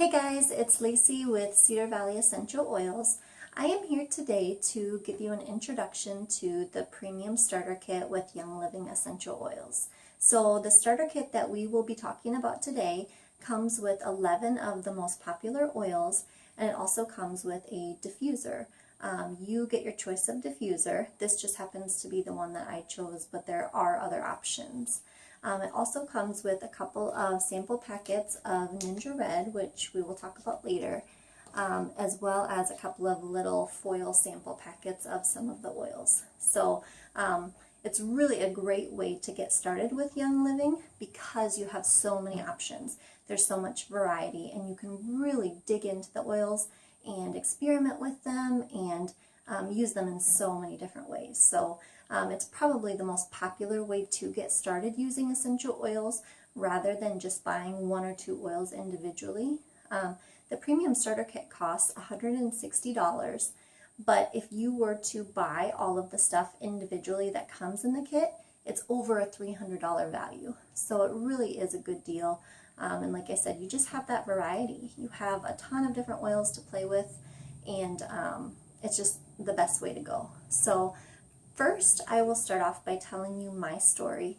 Hey guys, it's Lacey with Cedar Valley Essential Oils. I am here today to give you an introduction to the Premium Starter Kit with Young Living Essential Oils. So the starter kit that we will be talking about today comes with 11 of the most popular oils, and it also comes with a diffuser. You get your choice of diffuser. This just happens to be the one that I chose, but there are other options. It also comes with a couple of sample packets of Ninja Red, which we will talk about later, as well as a couple of little foil sample packets of some of the oils. So it's really a great way to get started with Young Living because you have so many options. There's so much variety, and you can really dig into the oils and experiment with them and use them in so many different ways. So it's probably the most popular way to get started using essential oils rather than just buying one or two oils individually. The Premium Starter Kit costs $160, but if you were to buy all of the stuff individually that comes in the kit, it's over a $300 value. So it really is a good deal. And like I said, you just have that variety. You have a ton of different oils to play with, and it's just the best way to go. So first, I will start off by telling you my story.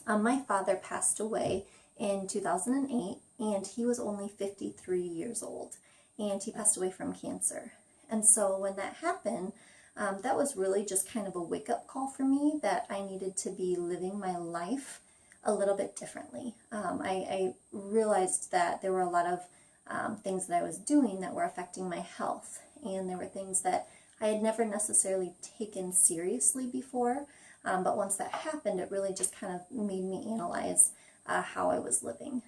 My father passed away in 2008, and he was only 53 years old, and he passed away from cancer. And so when that happened, that was really just kind of a wake-up call for me that I needed to be living my life a little bit differently. I realized that there were a lot of things that I was doing that were affecting my health, and there were things that I had never necessarily taken seriously before, but once that happened, it really just kind of made me analyze how I was living.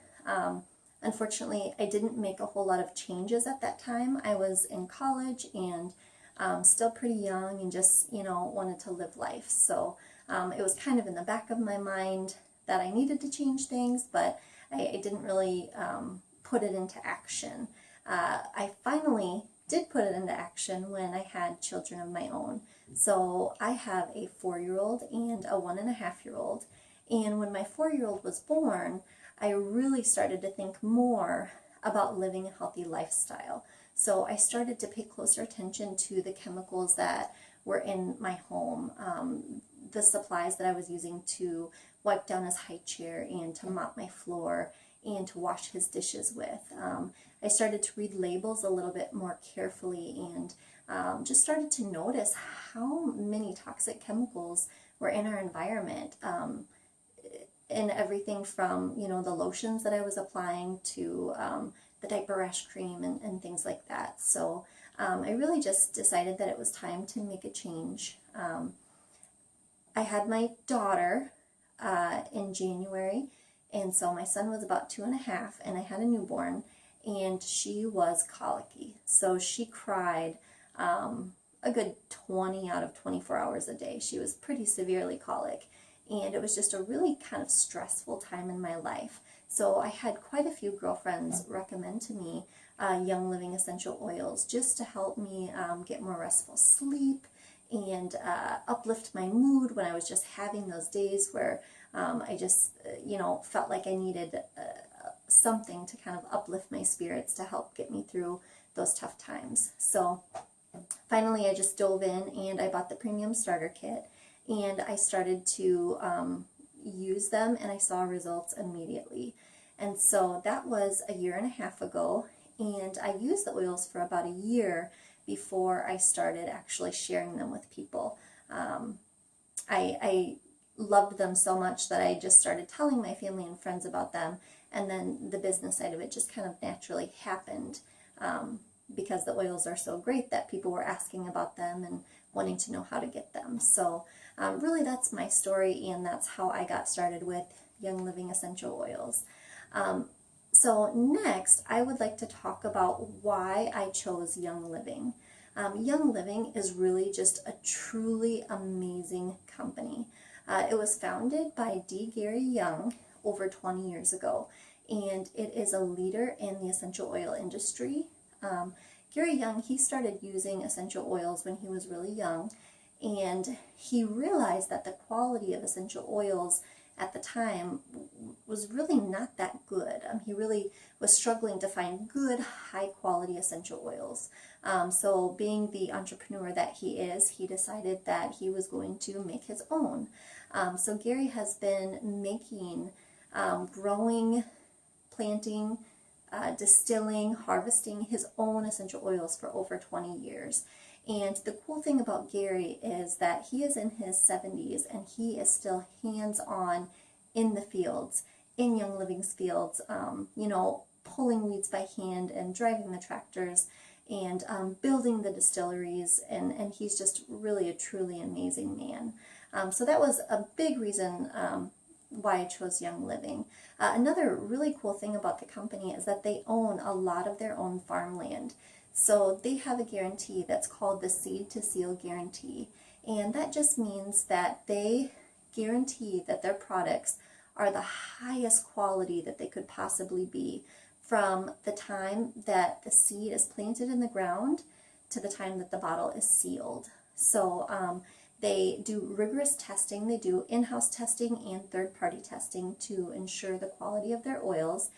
Unfortunately, I didn't make a whole lot of changes at that time. I was in college and still pretty young and just, wanted to live life. So it was kind of in the back of my mind that I needed to change things, but I didn't really put it into action. I finally did put it into action when I had children of my own. So I have a 4-year-old and a 1.5-year-old. And when my 4-year-old was born, I really started to think more about living a healthy lifestyle. So I started to pay closer attention to the chemicals that were in my home, the supplies that I was using to wipe down his high chair and to mop my floor and to wash his dishes with. I started to read labels a little bit more carefully and just started to notice how many toxic chemicals were in our environment. And everything from, the lotions that I was applying to the diaper rash cream and things like that. So I really just decided that it was time to make a change. I had my daughter in January, and so my son was about 2.5, and I had a newborn, and she was colicky. So she cried a good 20 out of 24 hours a day. She was pretty severely colic, and it was just a really kind of stressful time in my life. So I had quite a few girlfriends recommend to me Young Living Essential Oils just to help me get more restful sleep and uplift my mood when I was just having those days where I just, felt like I needed something to kind of uplift my spirits to help get me through those tough times. So finally I just dove in and I bought the Premium Starter Kit, and I started to use them, and I saw results immediately. And so that was a 1.5 years ago, and I used the oils for about a year before I started actually sharing them with people. I loved them so much that I just started telling my family and friends about them, and then the business side of it just kind of naturally happened because the oils are so great that people were asking about them and wanting to know how to get them. So really that's my story, and that's how I got started with Young Living Essential Oils. So next, I would like to talk about why I chose Young Living. Young Living is really just a truly amazing company. It was founded by D. Gary Young over 20 years ago, and it is a leader in the essential oil industry. Gary Young, he started using essential oils when he was really young, and he realized that the quality of essential oils at the time was really not that good. He really was struggling to find good, high quality essential oils. So being the entrepreneur that he is, he decided that he was going to make his own. So Gary has been making, growing, planting, distilling, harvesting his own essential oils for over 20 years. And the cool thing about Gary is that he is in his 70s and he is still hands-on in the fields, in Young Living's fields, pulling weeds by hand and driving the tractors and building the distilleries, and he's just really a truly amazing man. So that was a big reason why I chose Young Living. Another really cool thing about the company is that they own a lot of their own farmland. So they have a guarantee that's called the Seed to Seal Guarantee. And that just means that they guarantee that their products are the highest quality that they could possibly be from the time that the seed is planted in the ground to the time that the bottle is sealed. So they do rigorous testing. They do in-house testing and third-party testing to ensure the quality of their oils,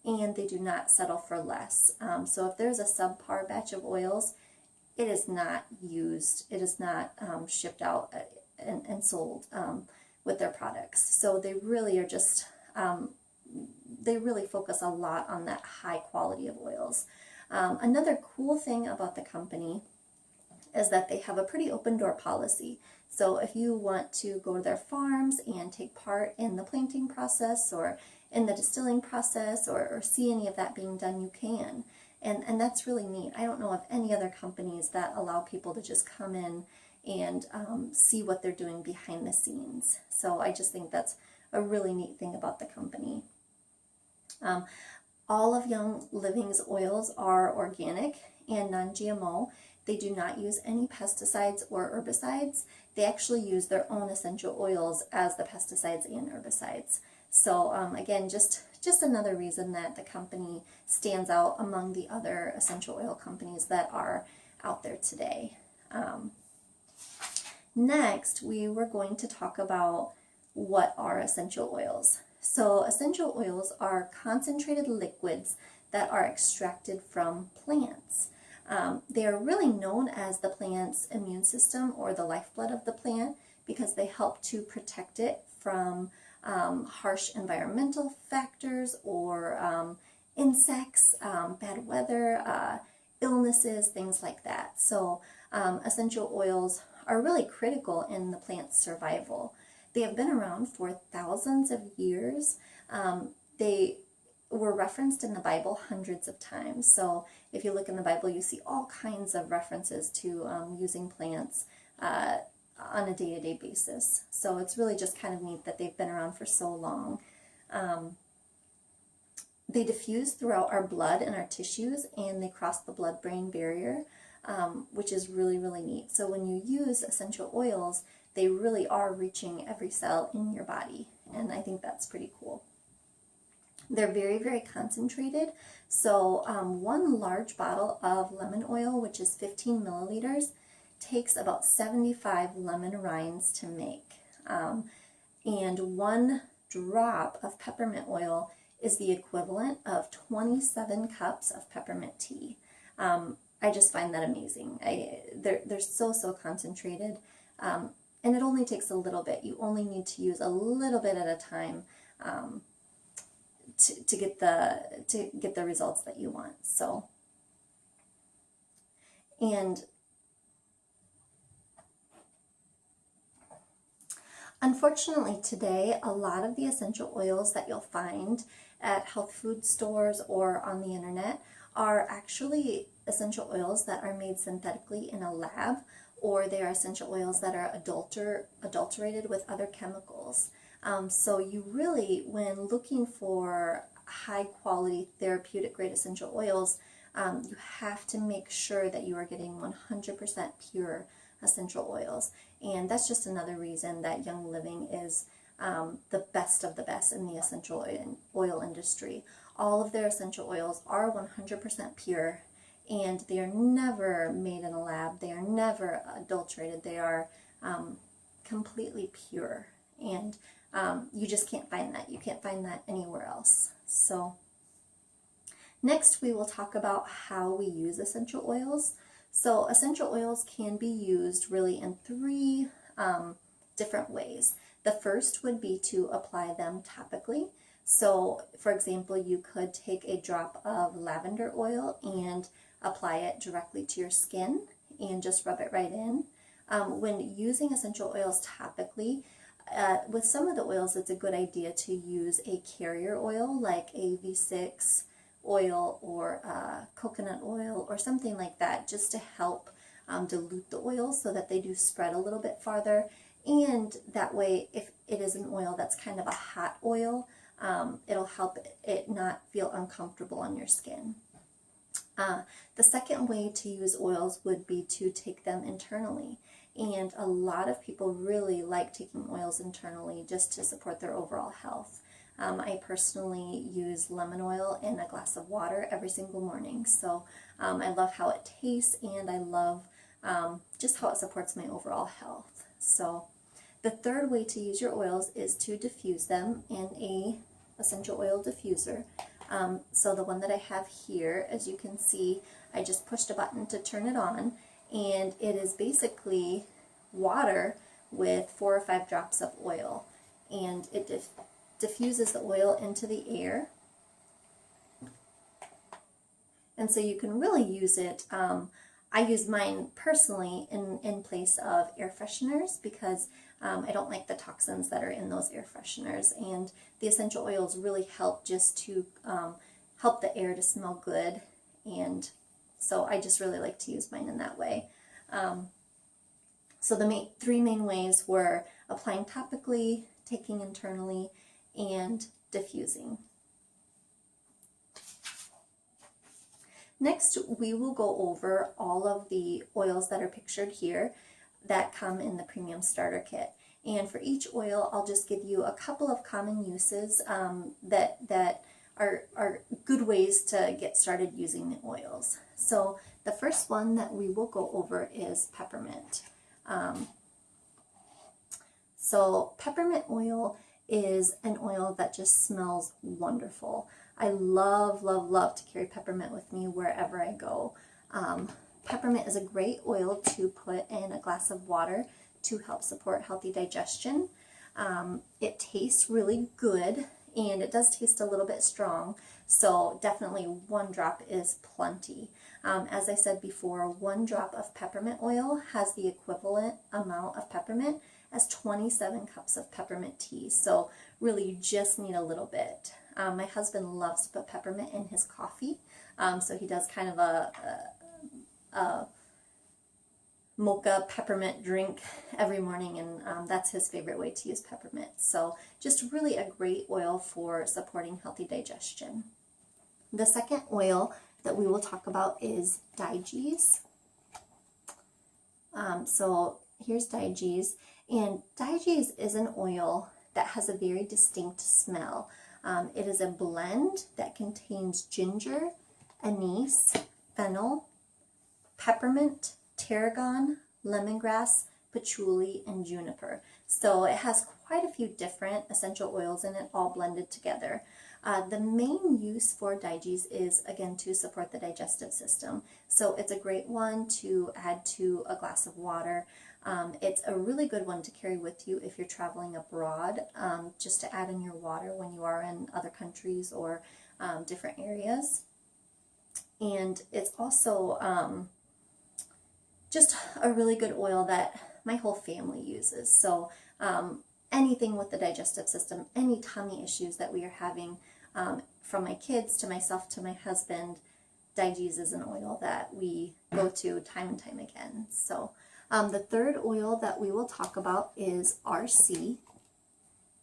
and they do not settle for less. So if there's a subpar batch of oils, it is not used. It is not shipped out and sold with their products. So they really are just, they really focus a lot on that high quality of oils. Another cool thing about the company is that they have a pretty open door policy. So if you want to go to their farms and take part in the planting process or in the distilling process or see any of that being done, you can. And that's really neat. I don't know of any other companies that allow people to just come in and see what they're doing behind the scenes. So I just think that's a really neat thing about the company. All of Young Living's oils are organic and non-GMO. They do not use any pesticides or herbicides. They actually use their own essential oils as the pesticides and herbicides. So again, just another reason that the company stands out among the other essential oil companies that are out there today. Next, we were going to talk about what are essential oils. So essential oils are concentrated liquids that are extracted from plants. They are really known as the plant's immune system or the lifeblood of the plant because they help to protect it from harsh environmental factors or insects, bad weather, illnesses, things like that. So essential oils are really critical in the plant's survival. They have been around for thousands of years. They were referenced in the Bible hundreds of times. So if you look in the Bible, you see all kinds of references to using plants on a day-to-day basis. So it's really just kind of neat that they've been around for so long. They diffuse throughout our blood and our tissues, and they cross the blood-brain barrier, which is really, really neat. So when you use essential oils, they really are reaching every cell in your body, and I think that's pretty cool. They're very, very concentrated. So one large bottle of lemon oil, which is 15 milliliters, takes about 75 lemon rinds to make. And one drop of peppermint oil is the equivalent of 27 cups of peppermint tea. I just find that amazing. They're so concentrated. And it only takes a little bit. You only need to use a little bit at a time to get the results that you want. So, and unfortunately today, a lot of the essential oils that you'll find at health food stores or on the internet are actually essential oils that are made synthetically in a lab, or they are essential oils that are adulterated with other chemicals. So you really, when looking for high quality therapeutic grade essential oils, you have to make sure that you are getting 100% pure essential oils. And that's just another reason that Young Living is the best of the best in the essential oil industry. All of their essential oils are 100% pure, and they are never made in a lab. They are never adulterated. They are completely pure. and you just can't find that. You can't find that anywhere else. So next we will talk about how we use essential oils. So essential oils can be used really in three different ways. The first would be to apply them topically. So for example, you could take a drop of lavender oil and apply it directly to your skin and just rub it right in. When using essential oils topically, with some of the oils, it's a good idea to use a carrier oil like a V6 oil or coconut oil or something like that, just to help dilute the oils so that they do spread a little bit farther. And that way, if it is an oil that's kind of a hot oil, it'll help it not feel uncomfortable on your skin. The second way to use oils would be to take them internally. And a lot of people really like taking oils internally just to support their overall health. I personally use lemon oil in a glass of water every single morning. So I love how it tastes, and I love just how it supports my overall health. So the third way to use your oils is to diffuse them in a essential oil diffuser. So the one that I have here, as you can see, I just pushed a button to turn it on, and it is basically water with 4 or 5 drops of oil, and it diffuses the oil into the air. And so you can really use it. I use mine personally in place of air fresheners because I don't like the toxins that are in those air fresheners, and the essential oils really help just to help the air to smell good, and so I just really like to use mine in that way. So the three main ways were applying topically, taking internally, and diffusing. Next, we will go over all of the oils that are pictured here that come in the Premium Starter Kit. And for each oil, I'll just give you a couple of common uses that are good ways to get started using the oils. So the first one that we will go over is peppermint. So peppermint oil is an oil that just smells wonderful. I love, love, love to carry peppermint with me wherever I go. Peppermint is a great oil to put in a glass of water to help support healthy digestion. It tastes really good, and it does taste a little bit strong, so definitely 1 drop is plenty. As I said before, 1 drop of peppermint oil has the equivalent amount of peppermint as 27 cups of peppermint tea, so really you just need a little bit. My husband loves to put peppermint in his coffee, so he does kind of a mocha peppermint drink every morning, and that's his favorite way to use peppermint. So just really a great oil for supporting healthy digestion. The second oil that we will talk about is Digees. So here's Digees, and Digees is an oil that has a very distinct smell. It is a blend that contains ginger, anise, fennel, peppermint, tarragon, lemongrass, patchouli, and juniper. So it has quite a few different essential oils in it, all blended together. The main use for Digees is, again, to support the digestive system. So it's a great one to add to a glass of water. It's a really good one to carry with you if you're traveling abroad, just to add in your water when you are in other countries or different areas. And it's also just a really good oil that my whole family uses. So anything with the digestive system, any tummy issues that we are having, from my kids to myself to my husband, Digees is an oil that we go to time and time again. So the third oil that we will talk about is RC.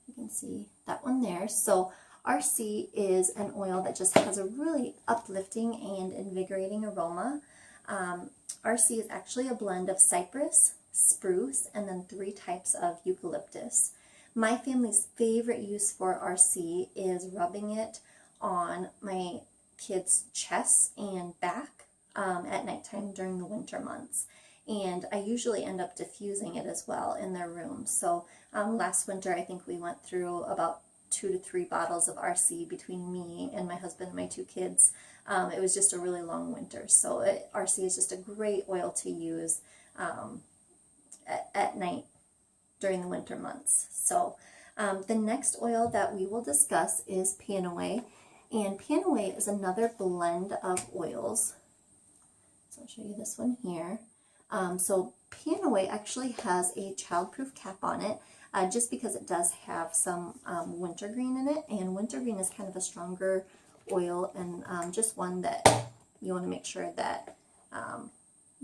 You can see that one there. So RC is an oil that just has a really uplifting and invigorating aroma. RC is actually a blend of cypress, spruce, and then 3 types of eucalyptus. My family's favorite use for RC is rubbing it on my kids' chests and back at nighttime during the winter months. and I usually end up diffusing it as well in their room. So last winter I think we went through about 2 to 3 bottles of RC between me and my husband and my 2 kids. It was just a really long winter, so RC is just a great oil to use at night during the winter months. So the next oil that we will discuss is PanoAway, and PanoAway is another blend of oils. So I'll show you this one here. So PanoAway actually has a childproof cap on it, just because it does have some wintergreen in it, and wintergreen is kind of a stronger oil, and just one that you want to make sure that,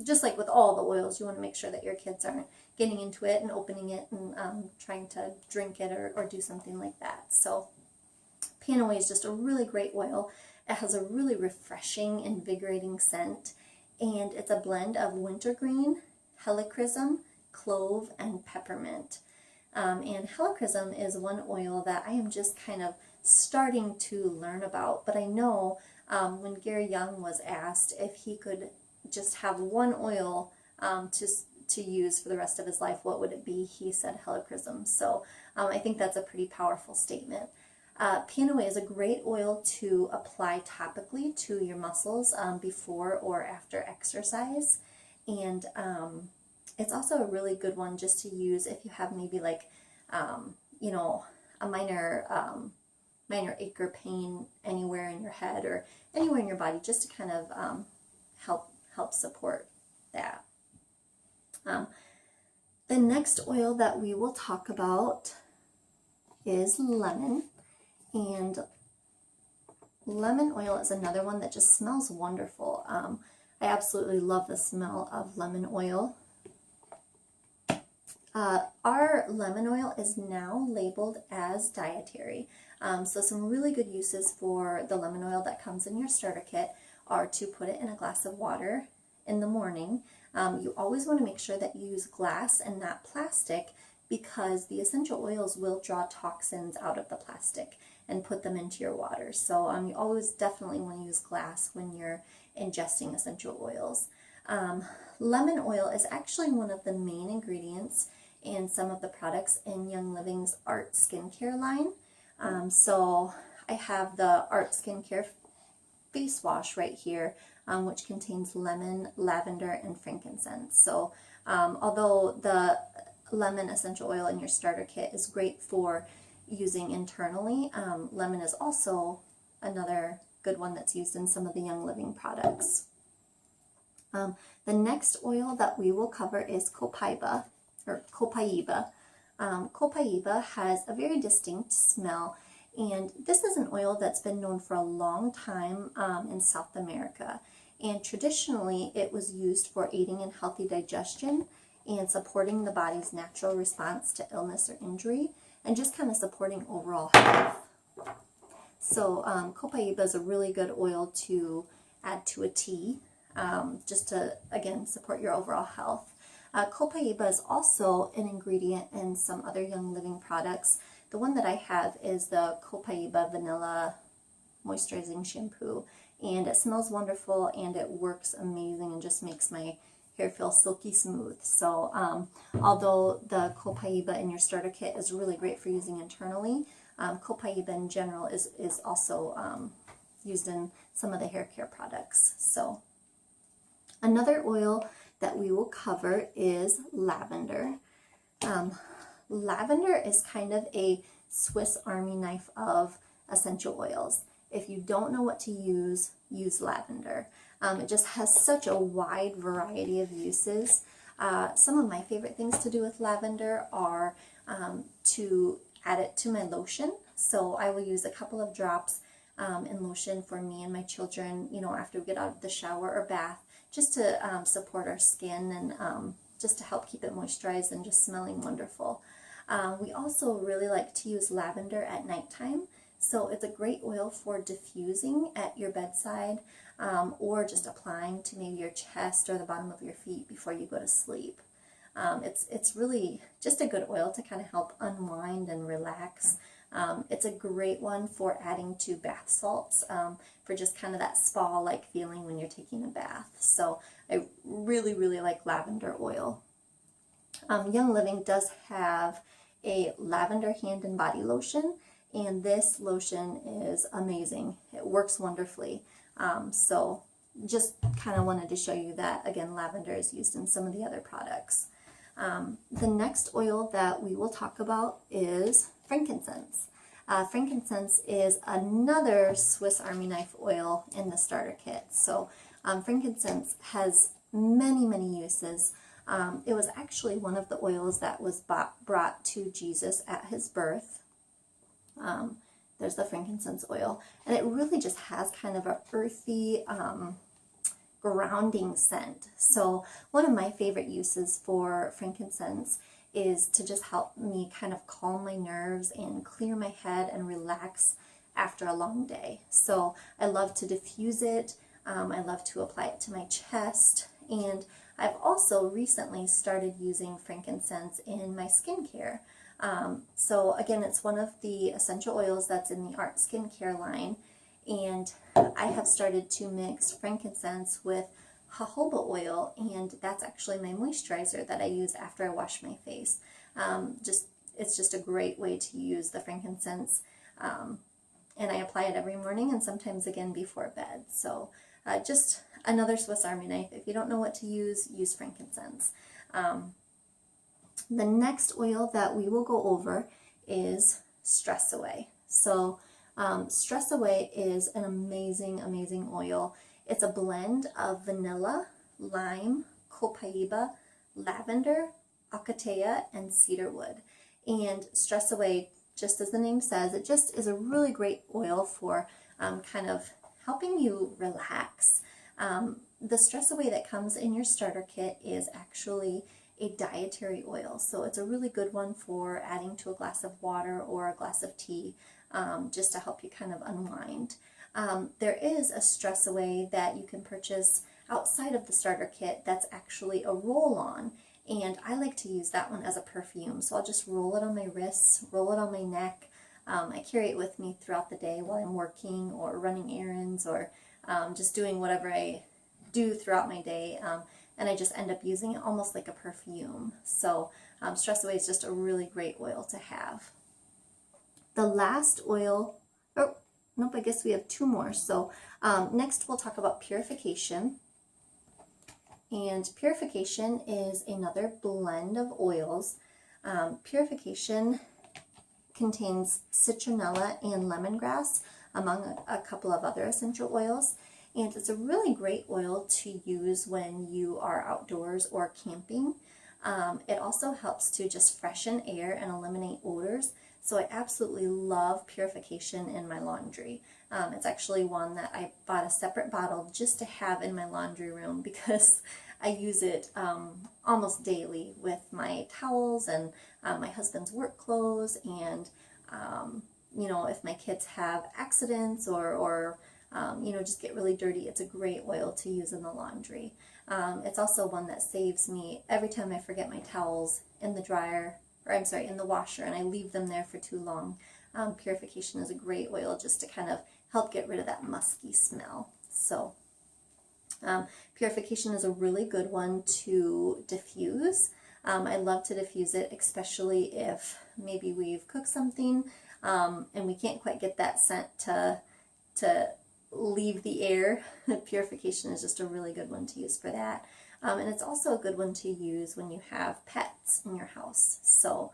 just like with all the oils, you want to make sure that your kids aren't getting into it and opening it and trying to drink it or do something like that. So PanoAway is just a really great oil. It has a really refreshing, invigorating scent, and it's a blend of wintergreen, helichrysum, clove, and peppermint. And helichrysum is one oil that I am just kind of starting to learn about, but I know when Gary Young was asked if he could just have one oil to use for the rest of his life, what would it be? He said helichrysum. So I think that's a pretty powerful statement. PanoAway is a great oil to apply topically to your muscles before or after exercise, and it's also a really good one just to use if you have maybe like you know, a minor ache or pain anywhere in your head or anywhere in your body, just to kind of help support that. The next oil that we will talk about is lemon. And lemon oil is another one that just smells wonderful. I absolutely love the smell of lemon oil. Our lemon oil is now labeled as dietary. So some really good uses for the lemon oil that comes in your starter kit are to put it in a glass of water in the morning. You always want to make sure that you use glass and not plastic, because the essential oils will draw toxins out of the plastic and put them into your water. So you always definitely want to use glass when you're ingesting essential oils. Lemon oil is actually one of the main ingredients in some of the products in Young Living's Art Skincare line. So I have the Art Skincare face wash right here, which contains lemon, lavender, and frankincense. So although the lemon essential oil in your starter kit is great for using internally, lemon is also another good one that's used in some of the Young Living products. The next oil that we will cover is Copaiba, or Copaiba. Copaiba has a very distinct smell, and this is an oil that's been known for a long time in South America. And traditionally, it was used for aiding in healthy digestion and supporting the body's natural response to illness or injury, and just kind of supporting overall health. So Copaiba is a really good oil to add to a tea, just to, again, support your overall health. Copaiba is also an ingredient in some other Young Living products. The one that I have is the Copaiba Vanilla Moisturizing Shampoo, and it smells wonderful and it works amazing and just makes my hair feel silky smooth. So although the Copaiba in your starter kit is really great for using internally, Copaiba in general is also used in some of the hair care products. So another oil that we will cover is lavender. Lavender is kind of a Swiss Army knife of essential oils. If you don't know what to use lavender. It just has such a wide variety of uses. Some of my favorite things to do with lavender are to add it to my lotion. So I will use a couple of drops in lotion for me and my children, you know, after we get out of the shower or bath, just to support our skin and just to help keep it moisturized and just smelling wonderful. We also really like to use lavender at nighttime. So it's a great oil for diffusing at your bedside, or just applying to maybe your chest or the bottom of your feet before you go to sleep. It's really just a good oil to kind of help unwind and relax It's a great one for adding to bath salts, for just kind of that spa-like feeling when you're taking a bath. So I really, really like lavender oil. Young Living does have a lavender hand and body lotion, and this lotion is amazing. It works wonderfully. So just kind of wanted to show you that, again, lavender is used in some of the other products. The next oil that we will talk about is frankincense. Frankincense is another Swiss Army knife oil in the starter kit. So frankincense has many, many uses. It was actually one of the oils that was brought to Jesus at his birth. There's the frankincense oil, and it really just has kind of a earthy, grounding scent. So one of my favorite uses for frankincense is to just help me kind of calm my nerves and clear my head and relax after a long day. So I love to diffuse it. I love to apply it to my chest, and I've also recently started using frankincense in my skincare. So again, it's one of the essential oils that's in the Art Skincare line, and I have started to mix frankincense with jojoba oil, and that's actually my moisturizer that I use after I wash my face. It's just a great way to use the frankincense, and I apply it every morning and sometimes again before bed. So just another Swiss Army knife. If you don't know what to use frankincense. The next oil that we will go over is Stress Away. So Stress Away is an amazing, amazing oil. It's a blend of vanilla, lime, copaiba, lavender, acacia, and cedarwood. And Stress Away, just as the name says, it just is a really great oil for kind of helping you relax. The Stress Away that comes in your starter kit is actually a dietary oil, so it's a really good one for adding to a glass of water or a glass of tea, just to help you kind of unwind. There is a Stress Away that you can purchase outside of the starter kit that's actually a roll-on, and I like to use that one as a perfume. So I'll just roll it on my wrists, roll it on my neck. I carry it with me throughout the day while I'm working or running errands or just doing whatever I do throughout my day, and I just end up using it almost like a perfume. So Stress Away is just a really great oil to have. The last oil, oh, nope, I guess we have two more. So next we'll talk about Purification. And Purification is another blend of oils. Purification contains citronella and lemongrass, among a couple of other essential oils. And it's a really great oil to use when you are outdoors or camping. It also helps to just freshen air and eliminate odors. So I absolutely love Purification in my laundry. It's actually one that I bought a separate bottle just to have in my laundry room because I use it almost daily with my towels and my husband's work clothes, and you know, if my kids have accidents or you know, just get really dirty, it's a great oil to use in the laundry. It's also one that saves me every time I forget my towels in the dryer, or I'm sorry, in the washer, and I leave them there for too long. Purification is a great oil just to kind of help get rid of that musky smell. So Purification is a really good one to diffuse. I love to diffuse it, especially if maybe we've cooked something and we can't quite get that scent to leave the air. Purification is just a really good one to use for that. And it's also a good one to use when you have pets in your house. So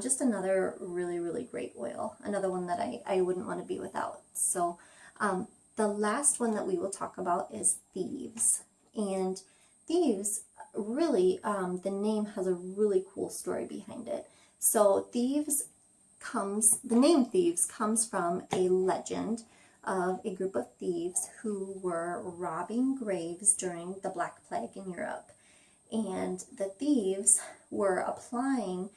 just another really, really great oil. Another one that I wouldn't want to be without. So the last one that we will talk about is Thieves. And Thieves, really, the name has a really cool story behind it. So the name Thieves comes from a legend of a group of thieves who were robbing graves during the Black Plague in Europe. And the thieves were applying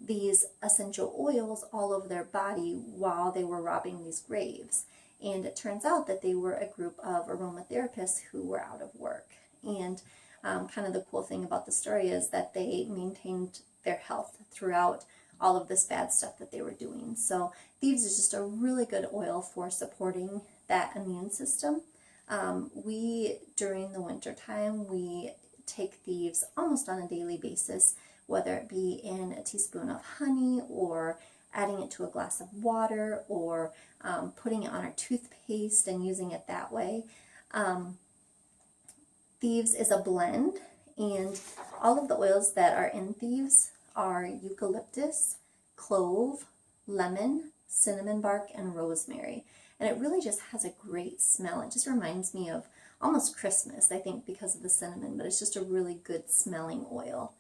these essential oils all over their body while they were robbing these graves. And it turns out that they were a group of aromatherapists who were out of work. And kind of the cool thing about the story is that they maintained their health throughout all of this bad stuff that they were doing. So Thieves is just a really good oil for supporting that immune system. During the winter time, we take Thieves almost on a daily basis, whether it be in a teaspoon of honey or adding it to a glass of water or putting it on our toothpaste and using it that way. Thieves is a blend, and all of the oils that are in Thieves are eucalyptus, clove, lemon, cinnamon bark, and rosemary. And it really just has a great smell. It just reminds me of almost Christmas, I think, because of the cinnamon, but it's just a really good smelling oil.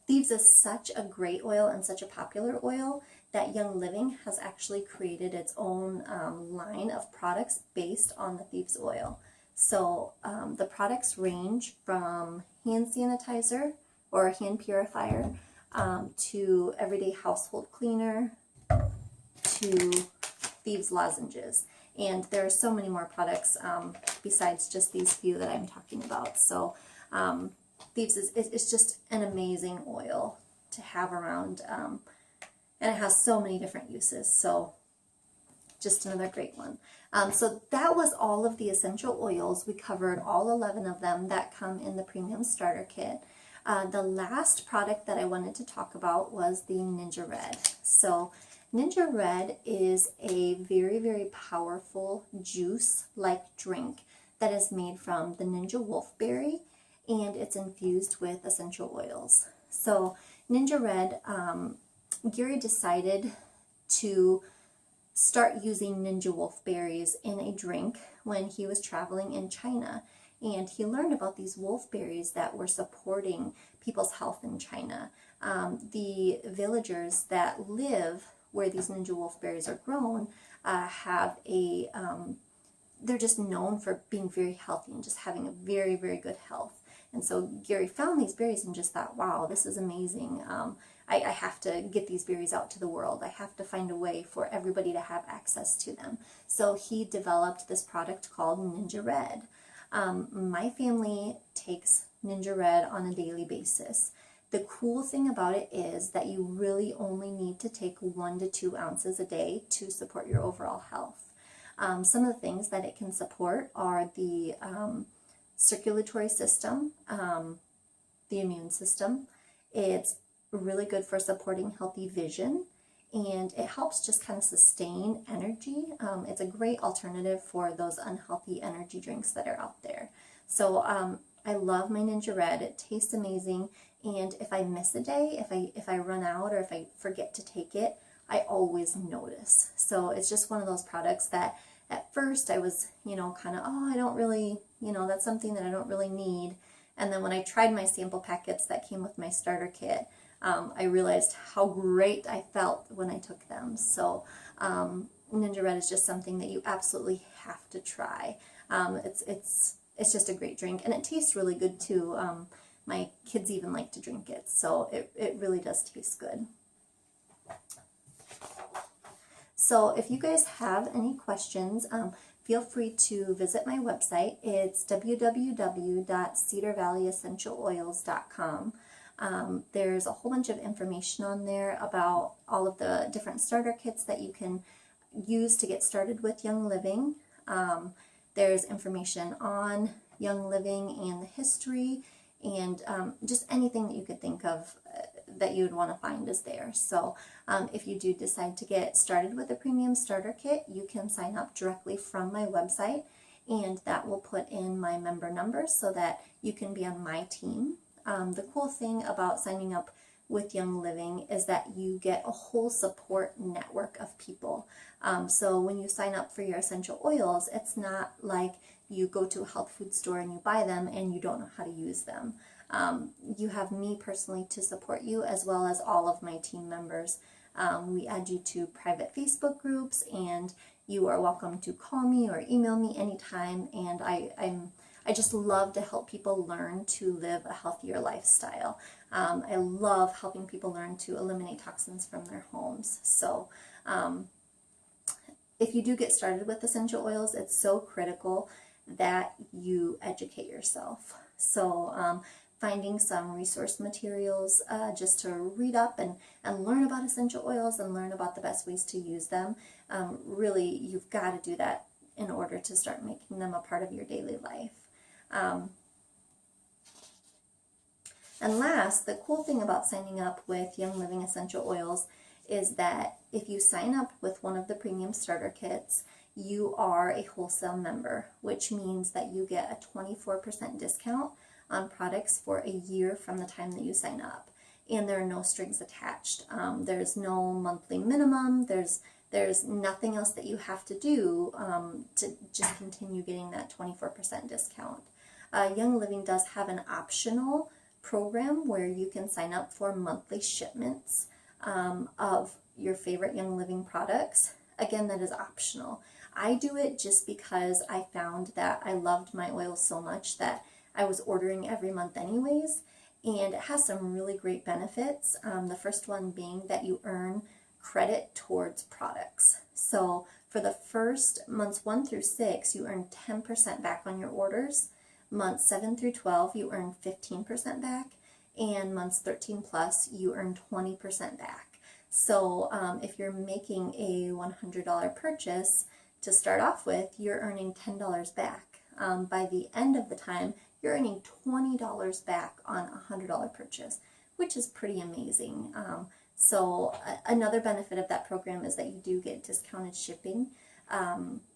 Thieves is such a great oil and such a popular oil that Young Living has actually created its own line of products based on the Thieves oil. So the products range from hand sanitizer or hand purifier to everyday household cleaner to Thieves lozenges. And there are so many more products besides just these few that I'm talking about. So Thieves is just an amazing oil to have around, and it has so many different uses. So just another great one. So that was all of the essential oils. We covered all 11 of them that come in the Premium Starter Kit. The last product that I wanted to talk about was the Ninja Red. So Ninja Red is a very, very powerful juice-like drink that is made from the Ninja Wolfberry, and it's infused with essential oils. So Ninja Red, Gary decided to start using Ninja Wolfberries in a drink when he was traveling in China. And he learned about these wolfberries that were supporting people's health in China. The villagers that live where these Ninja Wolfberries are grown they're just known for being very healthy and just having a very, very good health. And so Gary found these berries and just thought, wow, this is amazing. I have to get these berries out to the world. I have to find a way for everybody to have access to them. So he developed this product called Ninja Red. My family takes Ninja Red on a daily basis. The cool thing about it is that you really only need to take 1 to 2 ounces a day to support your overall health. Some of the things that it can support are the circulatory system, the immune system. It's really good for supporting healthy vision, and it helps just kind of sustain energy. It's a great alternative for those unhealthy energy drinks that are out there. So I love my Ninja Red. It tastes amazing, and if I miss a day, if I run out or if I forget to take it, I always notice. So it's just one of those products that at first I was, kind of, I don't really, that's something that I don't really need. And then when I tried my sample packets that came with my starter kit, I realized how great I felt when I took them. So Ninja Red is just something that you absolutely have to try. It's just a great drink, and it tastes really good too. My kids even like to drink it, so it really does taste good. So if you guys have any questions, feel free to visit my website. It's www.cedarvalleyessentialoils.com. There's a whole bunch of information on there about all of the different starter kits that you can use to get started with Young Living. There's information on Young Living and the history, and just anything that you could think of that you would want to find is there. So if you do decide to get started with a Premium Starter Kit, you can sign up directly from my website, and that will put in my member number so that you can be on my team. The cool thing about signing up with Young Living is that you get a whole support network of people. So when you sign up for your essential oils, it's not like you go to a health food store and you buy them and you don't know how to use them. You have me personally to support you, as well as all of my team members. We add you to private Facebook groups, and you are welcome to call me or email me anytime. And I just love to help people learn to live a healthier lifestyle. I love helping people learn to eliminate toxins from their homes. So if you do get started with essential oils, it's so critical that you educate yourself. So finding some resource materials just to read up and learn about essential oils and learn about the best ways to use them. Really, you've got to do that in order to start making them a part of your daily life. And last, the cool thing about signing up with Young Living Essential Oils is that if you sign up with one of the premium starter kits, you are a wholesale member, which means that you get a 24% discount on products for a year from the time that you sign up. And there are no strings attached. There's no monthly minimum. There's nothing else that you have to do to just continue getting that 24% discount. Young Living does have an optional program where you can sign up for monthly shipments of your favorite Young Living products. Again, that is optional. I do it just because I found that I loved my oils so much that I was ordering every month anyways, and it has some really great benefits. The first one being that you earn credit towards products. So for the first months 1 through 6, you earn 10% back on your orders. Months 7 through 12, you earn 15% back, and months 13 plus, you earn 20% back. So if you're making a $100 purchase to start off with, you're earning $10 back. By the end of the time, you're earning $20 back on a $100 purchase, which is pretty amazing. So another benefit of that program is that you do get discounted shipping,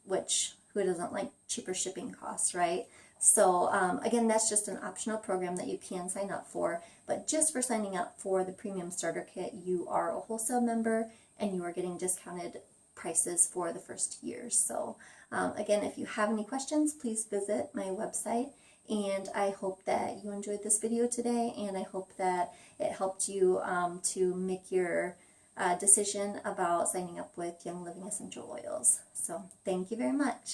which who doesn't like cheaper shipping costs, right? So again, that's just an optional program that you can sign up for, but just for signing up for the Premium Starter Kit, you are a wholesale member and you are getting discounted prices for the first year. So again, if you have any questions, please visit my website, and I hope that you enjoyed this video today, and I hope that it helped you to make your decision about signing up with Young Living Essential Oils. So thank you very much.